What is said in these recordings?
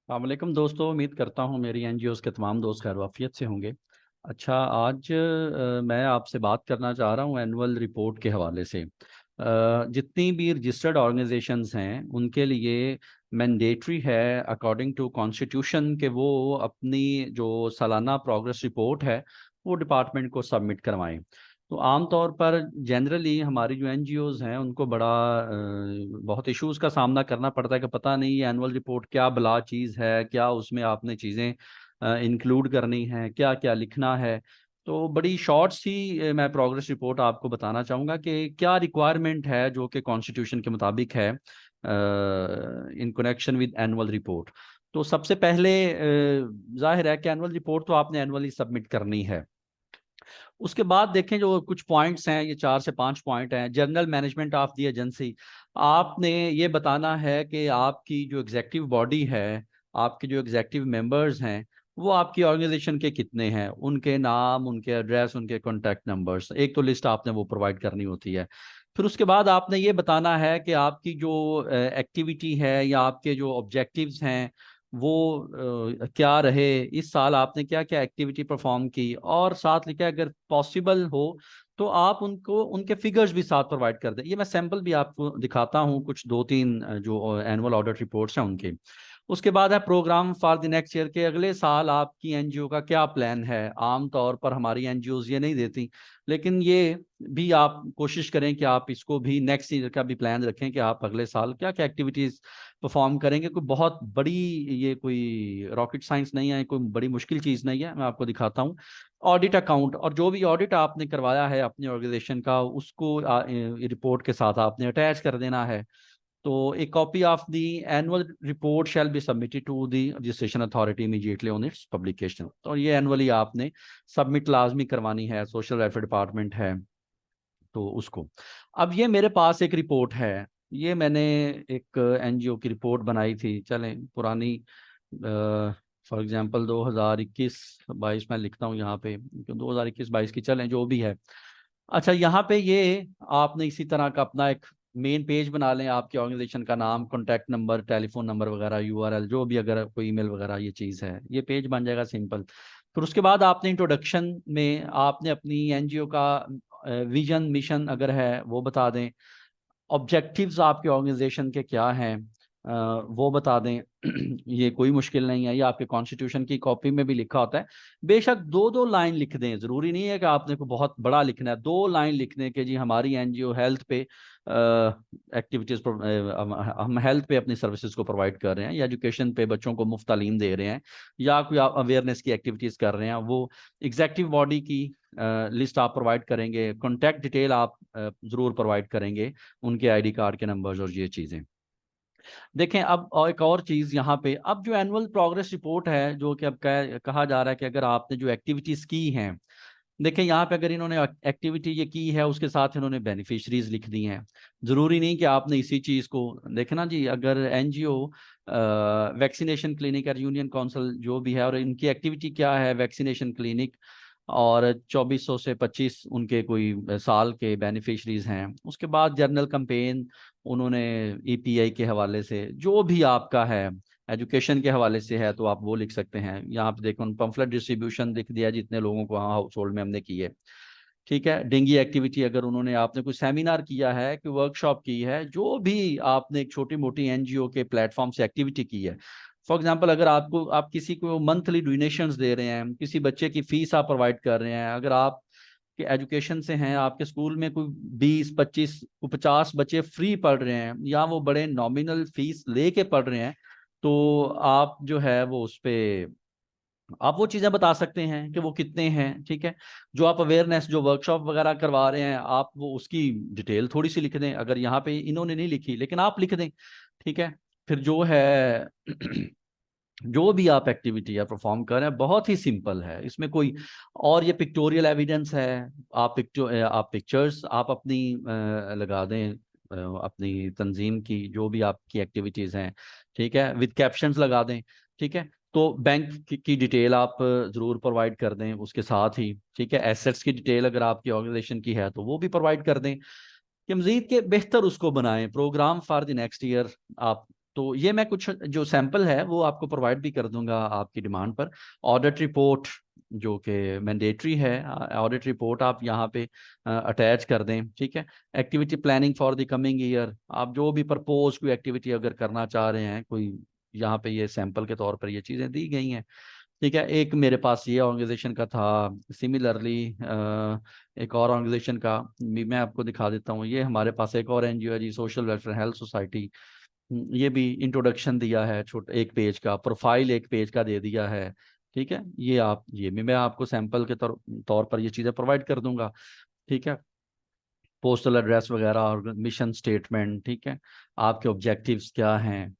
वालेकुम दोस्तों, उम्मीद करता हूँ मेरी एनजीओज़ के तमाम दोस्त खैर वाफियत से होंगे। अच्छा, आज मैं आपसे बात करना चाह रहा हूँ एनुअल रिपोर्ट के हवाले से। जितनी भी रजिस्टर्ड ऑर्गेनाइजेशंस हैं उनके लिए मैंडेटरी है अकॉर्डिंग टू कॉन्स्टिट्यूशन के वो अपनी जो सालाना प्रोग्रेस रिपोर्ट है वो डिपार्टमेंट को सबमिट करवाएं। तो आम तौर पर जनरली हमारी जो एनजीओज़ हैं उनको बड़ा बहुत इश्यूज़ का सामना करना पड़ता है कि पता नहीं ये एनुअल रिपोर्ट क्या बला चीज़ है, क्या उसमें आपने चीज़ें इंक्लूड करनी है, क्या क्या लिखना है। तो बड़ी शॉर्ट सी मैं प्रोग्रेस रिपोर्ट आपको बताना चाहूँगा कि क्या रिक्वायरमेंट है जो कि कॉन्स्टिट्यूशन के मुताबिक है in connection with annual report. तो सबसे पहले जाहिर है कि एनुअल रिपोर्ट तो आपने एनुअली सबमिट करनी है। उसके बाद देखें जो कुछ पॉइंट्स हैं, ये 4 से 5 पॉइंट हैं। General management of the agency, आपने ये बताना है कि आपकी जो एग्जेक्टिव बॉडी है, आपके जो एग्जेक्टिव मेंबर्स हैं वो आपकी ऑर्गेनाइजेशन के कितने हैं, उनके नाम, उनके एड्रेस, उनके कॉन्टैक्ट नंबर्स, एक तो लिस्ट आपने वो प्रोवाइड करनी होती है। फिर उसके बाद आपने ये बताना है कि आपकी जो एक्टिविटी है या आपके जो ऑब्जेक्टिव्स हैं वो क्या रहे, इस साल आपने क्या क्या एक्टिविटी परफॉर्म की, और साथ लिखा है अगर पॉसिबल हो तो आप उनको उनके फिगर्स भी साथ प्रोवाइड कर दें। ये मैं सैंपल भी आपको दिखाता हूँ, कुछ 2-3 जो एनुअल ऑडिट रिपोर्ट्स हैं उनके। उसके बाद है programme for the next year, के अगले साल आपकी एनजीओ का क्या प्लान है। आम तौर पर हमारी एनजीओज ये नहीं देती, लेकिन ये भी आप कोशिश करें कि आप इसको भी नेक्स्ट ईयर का भी प्लान रखें कि आप अगले साल क्या क्या एक्टिविटीज परफॉर्म करेंगे। कोई बहुत बड़ी, ये कोई रॉकेट साइंस नहीं है, कोई बड़ी मुश्किल चीज़ नहीं है। मैं आपको दिखाता हूँ। ऑडिट अकाउंट, और जो भी ऑडिट आपने करवाया है अपनी ऑर्गेनाइजेशन का उसको रिपोर्ट के साथ आपने अटैच कर देना है। तो a copy of the annual report shall be submitted to the registration authority immediately on its publication. तो ये एनुअली आपने सबमिट लाजमी करवानी है, सोशल वेलफेयर डिपार्टमेंट है तो उसको। अब ये मेरे पास एक रिपोर्ट है, ये मैंने एक एनजीओ की रिपोर्ट बनाई थी, चलें पुरानी, फॉर एग्जांपल 2021-22 मैं लिखता हूँ यहाँ पे, 2021-22 की, चलें जो भी है। अच्छा, यहाँ पे ये आपने इसी तरह का अपना एक मेन पेज बना लें, आपकी ऑर्गेनाइजेशन का नाम, कॉन्टैक्ट नंबर, टेलीफोन नंबर वगैरह, यूआरएल, जो भी अगर कोई ईमेल वगैरह ये चीज़ है, ये पेज बन जाएगा सिंपल। फिर उसके बाद आपने इंट्रोडक्शन में आपने अपनी एनजीओ का विजन मिशन अगर है वो बता दें, ऑब्जेक्टिव्स आपके ऑर्गेनाइजेशन के क्या हैं वो बता दें। ये कोई मुश्किल नहीं है, ये आपके कॉन्स्टिट्यूशन की कॉपी में भी लिखा होता है। बेशक 2-2 लाइन लिख दें, ज़रूरी नहीं है कि आपने को बहुत बड़ा लिखना है। 2 लाइन लिखने के जी हमारी एनजीओ हेल्थ पे एक्टिविटीज़, हम हेल्थ पे अपनी सर्विसेज को प्रोवाइड कर रहे हैं, या एजुकेशन पे बच्चों को मुफ्त तालीम दे रहे हैं, या कोई अवेयरनेस की एक्टिविटीज़ कर रहे हैं, वो एग्जेक्टिव बॉडी की लिस्ट आप प्रोवाइड करेंगे, कॉन्टैक्ट डिटेल आप ज़रूर प्रोवाइड करेंगे, उनके आईडी कार्ड के नंबर्स और ये चीज़ें। देखें अब, और एक और चीज़ यहाँ पे, अब जो एनुअल प्रोग्रेस रिपोर्ट है जो कि अब कहा जा रहा है कि अगर आपने जो एक्टिविटीज़ की हैं, देखें यहाँ पे अगर इन्होंने एक्टिविटी ये की है उसके साथ इन्होंने बेनिफिशरीज लिख दी हैं। ज़रूरी नहीं कि आपने इसी चीज़ को देखना जी। अगर एनजीओ वैक्सीनेशन क्लिनिक या यूनियन काउंसिल जो भी है, और इनकी एक्टिविटी क्या है, वैक्सीनेशन क्लिनिक, और 2400 से 25 उनके कोई साल के बेनिफिशरीज हैं। उसके बाद जर्नल कैंपेन उन्होंने ईपीआई के हवाले से, जो भी आपका है, एजुकेशन के हवाले से है तो आप वो लिख सकते हैं। यहाँ पे देखो पम्फलेट डिस्ट्रीब्यूशन लिख दिया जितने लोगों को हाँ हाउस होल्ड में हमने की है। ठीक है, डेंगी एक्टिविटी, अगर उन्होंने आपने कोई सेमिनार किया है, कोई वर्कशॉप की है, जो भी आपने एक छोटी मोटी एनजीओ के प्लेटफॉर्म से एक्टिविटी की है। फॉर एग्जांपल अगर आपको, आप किसी को मंथली डोनेशंस दे रहे हैं, किसी बच्चे की फीस आप प्रोवाइड कर रहे हैं, अगर आप के एजुकेशन से हैं, आपके स्कूल में कोई 20-25-50 बच्चे फ्री पढ़ रहे हैं, या वो बड़े नॉमिनल फीस लेके पढ़ रहे हैं, तो आप जो है वो उस पे आप वो चीज़ें बता सकते हैं कि वो कितने हैं। ठीक है, जो आप अवेयरनेस, जो वर्कशॉप वगैरह करवा रहे हैं, आप वो उसकी डिटेल थोड़ी सी लिख दें, अगर यहाँ पे इन्होंने नहीं लिखी लेकिन आप लिख दें। ठीक है, फिर जो है जो भी आप एक्टिविटी या परफॉर्म कर रहे हैं बहुत ही सिंपल है, इसमें कोई, और ये पिक्टोरियल एविडेंस है। आप पिक्चर्स आप अपनी लगा दें, अपनी तंजीम की जो भी आपकी एक्टिविटीज़ हैं। ठीक है, विद कैप्शंस लगा दें। ठीक है, तो बैंक की डिटेल आप ज़रूर प्रोवाइड कर दें उसके साथ ही। ठीक है, एसेट्स की डिटेल अगर आपकी ऑर्गेनाइजेशन की है तो वो भी प्रोवाइड कर दें, कि मजीद के बेहतर उसको बनाएं, programme for the next year आप। तो ये मैं कुछ जो सैंपल है वो आपको प्रोवाइड भी कर दूंगा आपकी डिमांड पर। ऑडिट रिपोर्ट जो कि मैंडेटरी है, ऑडिट रिपोर्ट आप यहाँ पे अटैच कर दें, ठीक है। Activity planning for the coming year, आप जो भी प्रपोज कोई एक्टिविटी अगर करना चाह रहे हैं कोई, यहाँ पे ये सैंपल के तौर पर ये चीज़ें दी गई हैं, ठीक है। एक मेरे पास ये ऑर्गेनाइजेशन का था, सिमिलरली एक और ऑर्गेनाइजेशन का भी मैं आपको दिखा देता हूँ। ये हमारे पास एक और एनजीओ है जी, सोशल वेलफेयर हेल्थ सोसाइटी। ये भी इंट्रोडक्शन दिया है, छोटा एक पेज का, प्रोफाइल एक पेज का दे दिया है, ठीक है। ये भी मैं आपको सैंपल के तौर पर ये चीज़ें प्रोवाइड कर दूंगा, ठीक है। पोस्टल एड्रेस वगैरह और मिशन स्टेटमेंट, ठीक है। आपके ऑब्जेक्टिव्स क्या हैं,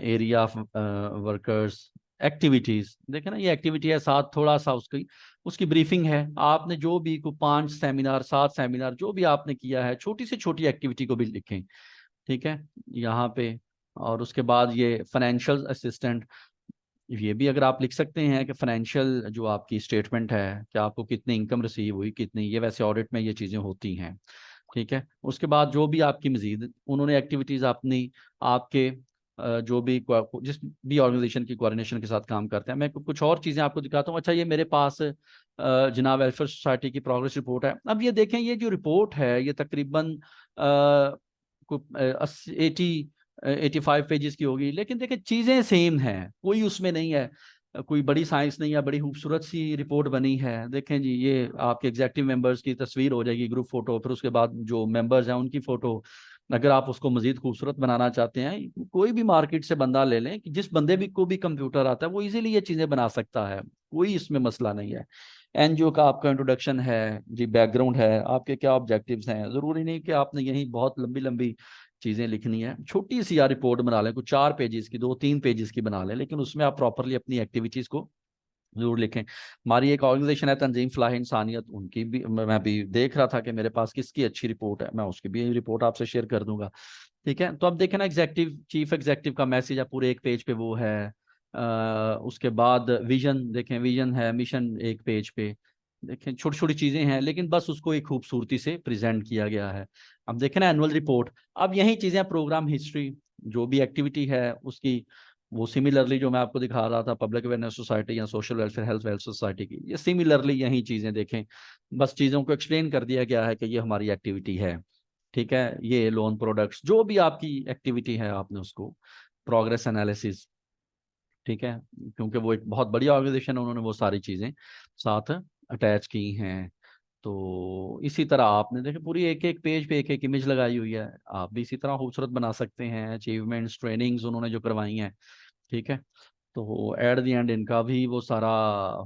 एरिया ऑफ वर्कर्स, एक्टिविटीज, देखे ना ये एक्टिविटी है, साथ थोड़ा सा उसकी उसकी ब्रीफिंग है। आपने जो भी को 5 सेमिनार 7 सेमिनार जो भी आपने किया है, छोटी से छोटी एक्टिविटी को भी लिखें, ठीक है, यहाँ पे। और उसके बाद ये फाइनेंशियल असिस्टेंट, ये भी अगर आप लिख सकते हैं कि फाइनेंशियल जो आपकी स्टेटमेंट है, कि आपको कितनी इनकम रिसीव हुई, कितनी, ये वैसे ऑडिट में ये चीज़ें होती हैं, ठीक है। उसके बाद जो भी आपकी मजीद उन्होंने एक्टिविटीज़ अपनी आपके जो भी जिस भी ऑर्गेनाइजेशन की कोऑर्डिनेशन के साथ काम करते हैं, मैं कुछ और चीज़ें आपको दिखाता हूँ। अच्छा, ये मेरे पास जनाब वेलफेयर सोसाइटी की प्रोग्रेस रिपोर्ट है। अब ये देखें, ये जो रिपोर्ट है ये तकरीबन 85 पेजेस की होगी, लेकिन देखिए चीज़ें सेम हैं, कोई उसमें नहीं है, कोई बड़ी साइंस नहीं है, बड़ी खूबसूरत सी रिपोर्ट बनी है। देखें जी, ये आपके एग्जेक्टिव मेंबर्स की तस्वीर हो जाएगी, ग्रुप फोटो, फिर उसके बाद जो मेंबर्स हैं उनकी फोटो। अगर आप उसको मजीद खूबसूरत बनाना चाहते हैं, कोई भी मार्केट से बंदा ले लें, कि जिस बंदे भी को भी कंप्यूटर आता है वो इजीली ये चीज़ें बना सकता है, कोई इसमें मसला नहीं है। एनजीओ का आपका इंट्रोडक्शन है जी, बैकग्राउंड है, आपके क्या ऑब्जेक्टिव्स हैं, ज़रूरी नहीं कि आपने यही बहुत लंबी लंबी चीज़ें लिखनी है। छोटी सी यार रिपोर्ट बना लें, कुछ 4 पेजेस की, 2-3 पेजेस की बना लें, लेकिन उसमें आप प्रॉपरली अपनी एक्टिविटीज़ को जरूर लिखें। हमारी एक ऑर्गेनाइजेशन है तंजीम फलाह इंसानियत, उनकी भी मैं भी देख रहा था कि मेरे पास किसकी अच्छी रिपोर्ट है, मैं उसकी भी रिपोर्ट आपसे शेयर कर दूंगा, ठीक है। तो अब देखें ना, एग्जेक्टिव चीफ एग्जेक्टिव का मैसेज है पूरे एक पेज पे, वो है। उसके बाद विजन देखें, विजन है, मिशन एक पेज पे, देखें छोटी छोटी चीजें हैं, लेकिन बस उसको एक खूबसूरती से प्रेजेंट किया गया है। अब देखें ना एनुअल रिपोर्ट, अब यही चीजें, प्रोग्राम हिस्ट्री, जो भी एक्टिविटी है उसकी, वो सिमिलरली जो मैं आपको दिखा रहा था पब्लिक अवेयरनेस सोसाइटी या social welfare health wealth society की, ये सिमिलरली यही चीजें देखें, बस चीजों को एक्सप्लेन कर दिया गया है कि ये हमारी एक्टिविटी है, ठीक है। ये लोन प्रोडक्ट्स, जो भी आपकी एक्टिविटी है आपने उसको, प्रोग्रेस एनालिसिस, ठीक है, क्योंकि वो एक बहुत बड़ी ऑर्गेनाइजेशन है, उन्होंने वो सारी चीज़ें साथ अटैच की हैं। तो इसी तरह आपने देखे पूरी एक एक पेज पे एक एक इमेज लगाई हुई है, आप भी इसी तरह खूबसूरत बना सकते हैं। अचीवमेंट्स, ट्रेनिंग्स उन्होंने जो करवाई हैं, ठीक है। तो एट द एंड इनका भी वो सारा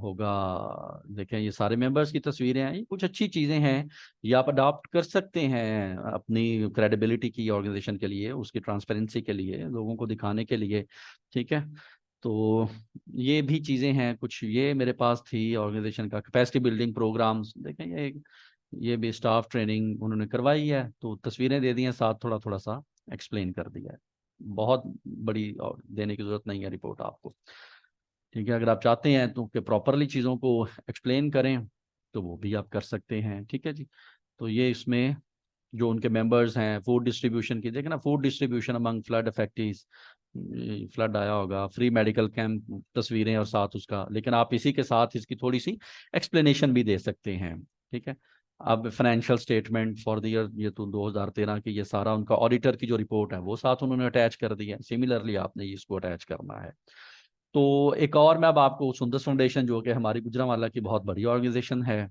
होगा। देखें ये सारे मेंबर्स की तस्वीरें हैं, ये कुछ अच्छी चीज़ें हैं, ये आप अडॉप्ट कर सकते हैं अपनी क्रेडिबिलिटी की ऑर्गेनाइजेशन के लिए, उसकी ट्रांसपेरेंसी के लिए, लोगों को दिखाने के लिए, ठीक है। तो ये भी चीज़ें हैं कुछ, ये मेरे पास थी ऑर्गेनाइजेशन का। कैपेसिटी बिल्डिंग प्रोग्राम्स देखें, ये भी स्टाफ ट्रेनिंग उन्होंने करवाई है, तो तस्वीरें दे दी हैं, साथ थोड़ा थोड़ा सा एक्सप्लेन कर दिया है। बहुत बड़ी और देने की जरूरत नहीं है रिपोर्ट आपको, ठीक है। अगर आप चाहते हैं तो कि प्रॉपरली चीज़ों को एक्सप्लेन करें तो वो भी आप कर सकते हैं, ठीक है जी। तो ये इसमें जो उनके मेंबर्स हैं, फूड डिस्ट्रीब्यूशन की, देखें ना, food distribution among flood affectees, flood आया होगा, फ्री मेडिकल कैंप, तस्वीरें और साथ उसका, लेकिन आप इसी के साथ इसकी थोड़ी सी एक्सप्लेनेशन भी दे सकते हैं, ठीक है। अब financial statement for the year, ये तो 2013 की, ये सारा उनका ऑडिटर की जो रिपोर्ट है वो साथ उन्होंने अटैच कर दी है, सिमिलरली आपने इसको अटैच करना है। तो एक और मैं अब आपको, सुंदर फाउंडेशन जो कि हमारी गुजरांवाला की बहुत बड़ी ऑर्गेनाइजेशन है,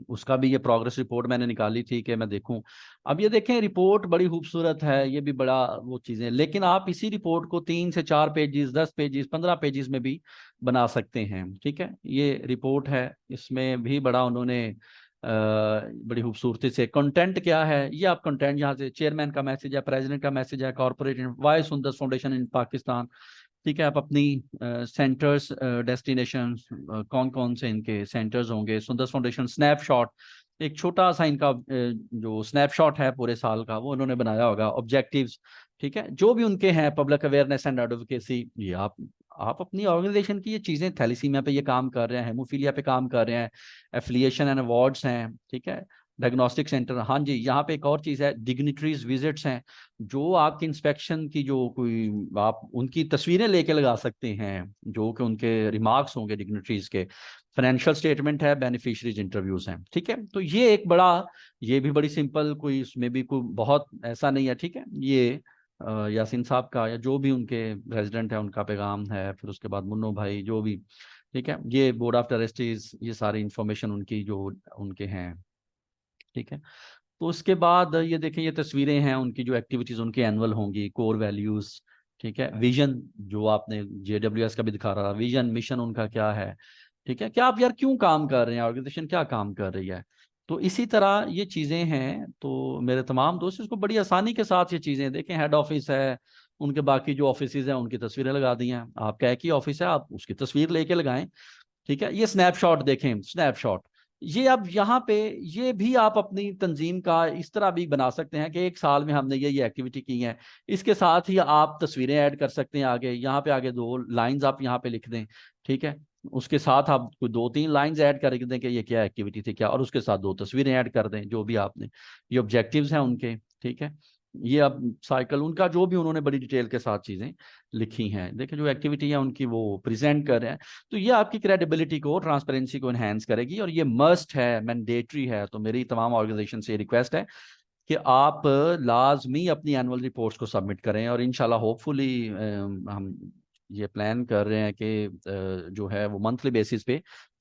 उसका भी ये प्रोग्रेस रिपोर्ट मैंने निकाली थी कि मैं देखूं। अब ये देखें, रिपोर्ट बड़ी खूबसूरत है, ये भी बड़ा वो चीज़ें, लेकिन आप इसी रिपोर्ट को 3 से 4 पेजेस, 10 पेजेस, 15 पेजेस में भी बना सकते हैं, ठीक है। ये रिपोर्ट है, इसमें भी बड़ा उन्होंने बड़ी खूबसूरती से, कंटेंट क्या है, ये आप कंटेंट यहाँ से, चेयरमैन का मैसेज है, प्रेसिडेंट का मैसेज है, कॉर्पोरेट वाई सुंदर फाउंडेशन इन पाकिस्तान, ठीक है। आप अपनी सेंटर्स, डेस्टिनेशन, कौन कौन से इनके सेंटर्स होंगे, सुंदर फाउंडेशन स्नैपशॉट, एक छोटा सा इनका जो स्नैपशॉट है पूरे साल का, वो उन्होंने बनाया होगा, ऑब्जेक्टिव्स, ठीक है, जो भी उनके हैं, पब्लिक अवेयरनेस एंड एडवोकेसी, ये आप अपनी ऑर्गेनाइजेशन की ये चीज़ें, थैलीसीमिया पे ये काम कर रहे हैं, हेमोफीलिया पे काम कर रहे हैं, एफिलिएशन एंड अवार्ड्स हैं, ठीक है, डायग्नोस्टिक सेंटर, हाँ जी। यहाँ पे एक और चीज़ है, डिग्निटरीज विजिट्स हैं, जो आपकी इंस्पेक्शन की जो कोई आप उनकी तस्वीरें लेके लगा सकते हैं, जो कि उनके रिमार्क्स होंगे डिग्निटरीज के। फाइनेंशियल स्टेटमेंट है, बेनिफिशरीज इंटरव्यूज हैं, ठीक है। तो ये एक बड़ा, ये भी बड़ी सिंपल, कोई उसमें भी कोई बहुत ऐसा नहीं है, ठीक है। ये यासीन साहब का या जो भी उनके प्रेसिडेंट है उनका पैगाम है, फिर उसके बाद मुन्नो भाई जो भी, ठीक है। ये बोर्ड ऑफ ट्रस्टीज, ये सारी इंफॉर्मेशन उनकी जो उनके हैं, ठीक है। तो उसके बाद ये देखें, ये तस्वीरें हैं उनकी जो एक्टिविटीज उनकी एनुअल होंगी, कोर वैल्यूज, ठीक है। विजन जो आपने JWS का भी दिखा रहा, विजन मिशन उनका क्या है, ठीक है। क्या आप यार क्यों काम कर रहे हैं, ऑर्गेनाइजेशन क्या काम कर रही है। तो इसी तरह ये चीज़ें हैं। तो मेरे तमाम दोस्त इसको बड़ी आसानी के साथ ये चीज़ें देखें, हेड ऑफिस है, उनके बाकी जो ऑफिस हैं उनकी तस्वीरें लगा दी हैं। आपका एक ही ऑफिस है, आप उसकी तस्वीर लेके लगाएं, ठीक है। ये स्नैपशॉट देखें, स्नैपशॉट, ये अब यहाँ पे, ये भी आप अपनी तंजीम का इस तरह भी बना सकते हैं कि एक साल में हमने ये एक्टिविटी की है। इसके साथ ही आप तस्वीरें ऐड कर सकते हैं आगे, यहाँ पे आगे 2 लाइंस आप यहाँ पे लिख दें, ठीक है। उसके साथ आप कोई 2-3 लाइंस ऐड कर दें कि ये क्या एक्टिविटी थी क्या, और उसके साथ 2 तस्वीरें ऐड कर दें जो भी आपने, ये ऑब्जेक्टिव्स हैं उनके, ठीक है। ये अब साइकिल उनका जो भी उन्होंने बड़ी डिटेल के साथ चीज़ें लिखी हैं, देखिए जो एक्टिविटी है उनकी वो प्रेजेंट कर रहे हैं। तो ये आपकी क्रेडिबिलिटी को, ट्रांसपेरेंसी को एनहांस करेगी, और ये मस्ट है, मैंडेटरी है। तो मेरी तमाम ऑर्गेनाइजेशन से रिक्वेस्ट है कि आप लाजमी अपनी एनुअल रिपोर्ट्स को सबमिट करें, और इंशाल्लाह होपफुली हम ये प्लान कर रहे हैं कि जो है वो मंथली बेसिस पे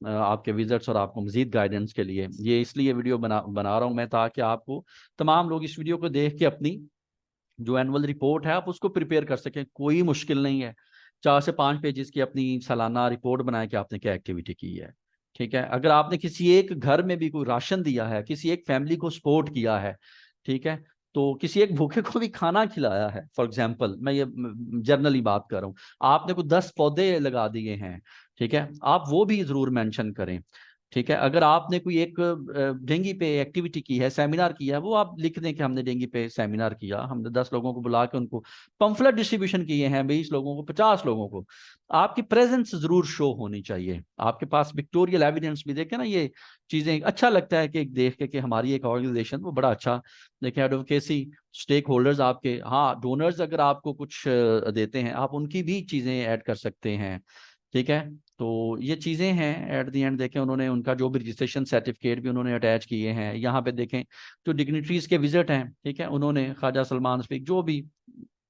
आपके विजिट्स और आपको मजीद गाइडेंस के लिए, ये इसलिए वीडियो बना रहा हूँ मैं, ताकि आपको तमाम लोग इस वीडियो को देख के अपनी जो एनुअल रिपोर्ट है आप उसको प्रिपेयर कर सकें। कोई मुश्किल नहीं है, 4 से 5 पेजेस की अपनी सालाना रिपोर्ट बनाए कि आपने क्या एक्टिविटी की है, ठीक है। अगर आपने किसी एक घर में भी कोई राशन दिया है, किसी एक फैमिली को सपोर्ट किया है, ठीक है, तो किसी एक भूखे को भी खाना खिलाया है, फॉर एग्जाम्पल मैं ये जनरली बात कर रहा हूँ, आपने कोई 10 पौधे लगा दिए हैं, ठीक है, आप वो भी जरूर मेंशन करें, ठीक है। अगर आपने कोई एक डेंगू पे एक्टिविटी की है, सेमिनार किया है, वो आप लिख दें कि हमने डेंगू पे सेमिनार किया, हमने 10 लोगों को बुला के उनको पंफलेट डिस्ट्रीब्यूशन किए हैं, 20 लोगों को, 50 लोगों को। आपकी प्रेजेंस जरूर शो होनी चाहिए, आपके पास पिक्टोरियल एविडेंस भी देखे ना, ये चीजें अच्छा लगता है कि देख के हमारी एक ऑर्गेनाइजेशन वो बड़ा अच्छा देखें, एडवोकेसी, स्टेक होल्डर्स आपके, हाँ डोनर्स अगर आपको कुछ देते हैं आप उनकी भी चीजें ऐड कर सकते हैं, ठीक है। तो ये चीज़ें हैं एट द एंड। देखें उन्होंने उनका जो भी रजिस्ट्रेशन सर्टिफिकेट भी उन्होंने अटैच किए हैं यहाँ पे, देखें जो डिग्निटरीज के विजिट हैं, ठीक है, उन्होंने ख्वाजा सलमान स्पीक जो भी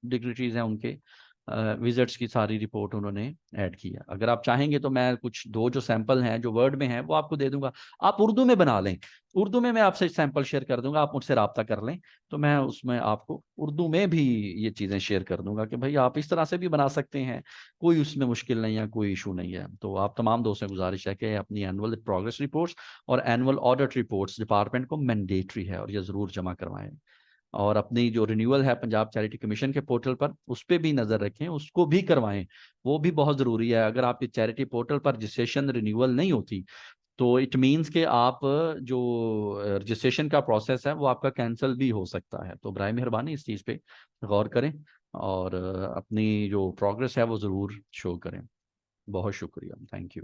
डिग्निटरीज हैं उनके विजिट्स की सारी रिपोर्ट उन्होंने ऐड की है। अगर आप चाहेंगे तो मैं कुछ 2 जो सैंपल हैं जो वर्ड में हैं वो आपको दे दूंगा, आप उर्दू में बना लें, उर्दू में मैं आपसे सैंपल शेयर कर दूंगा, आप मुझसे रब्ता कर लें, तो मैं उसमें आपको उर्दू में भी ये चीज़ें शेयर कर दूंगा कि भाई आप इस तरह से भी बना सकते हैं, कोई उसमें मुश्किल नहीं है, कोई इशू नहीं है। तो आप तमाम दोस्तों से गुजारिश है कि अपनी एनुअल प्रोग्रेस रिपोर्ट्स और एनुअल ऑडिट रिपोर्ट्स डिपार्टमेंट को मैंडेटरी है और ये ज़रूर जमा करवाएं। और अपनी जो रिन्यूअल है पंजाब चैरिटी कमीशन के पोर्टल पर, उस पर भी नज़र रखें, उसको भी करवाएं, वो भी बहुत ज़रूरी है। अगर आपकी चैरिटी पोर्टल पर रजिस्ट्रेशन रिन्यूअल नहीं होती तो इट मीन्स कि आप जो रजिस्ट्रेशन का प्रोसेस है वो आपका कैंसिल भी हो सकता है। तो बराए मेहरबानी इस चीज़ पे गौर करें, और अपनी जो प्रोग्रेस है वो ज़रूर शो करें। बहुत शुक्रिया, थैंक यू।